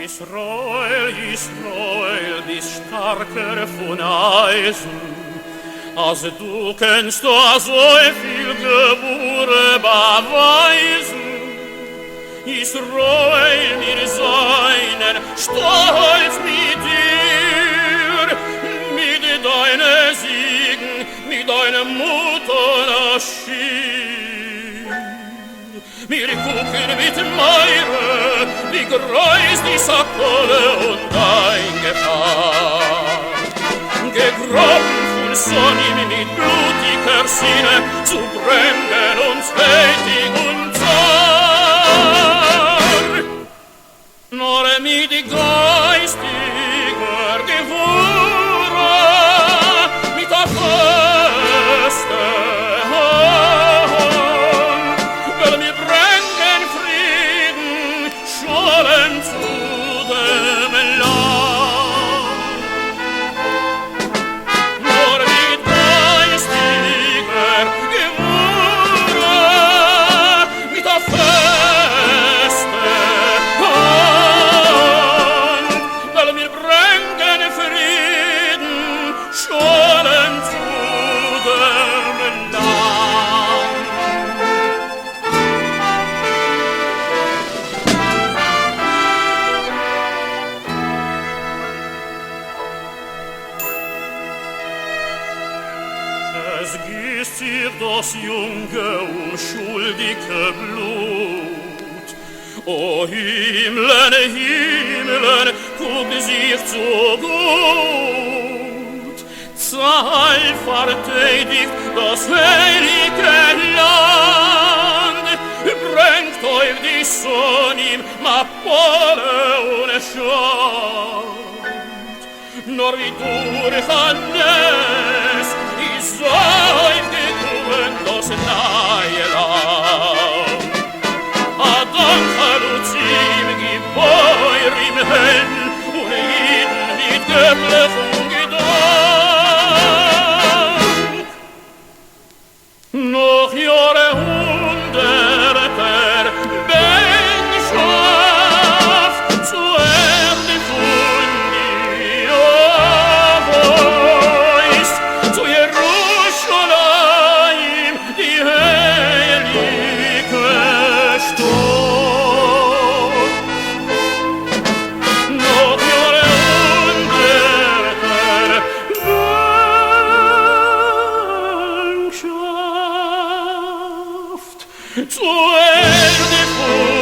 Israel, Israel, bist starker von Eisen, als du kennst so viel Geburt beweisen. Israel, wir seinen stolz mit dir, mit deinen Siegen, mit deiner Mutter erschien. Wir gucken mit Meire, wie groß die Sakole und eingefahren. Gegraben von Sonne mit blutiger Sinne zu brennen uns tätig und zar. Nur mit geistiger Gewurre, mit der Feste Hand, will mir bringen Frieden, schollen zu dem Land. Nur mit geistiger Gewurre, mit der Feste Hand, will mir bringen Frieden, schollen zu dem Land. Es gießt sich das junge, unschuldige Blut. O Himmeln, Himmeln, guck sich so gut. Zahl verteidigt das heilige Land, bringt euch die Sonne im Mapole ohne Schand. Nur wie durch alles ist euch gekommen das neue Land. Adam Chaluzim Gebäuer im Hell und jeden mit Geblech und Gedank. Noch Jahrhunderter Bänkschaft zu Ende von dir Voice zu Jerusalem, die heilige Stadt. Noch Jahrhunderter Bänkschaft zu Ende von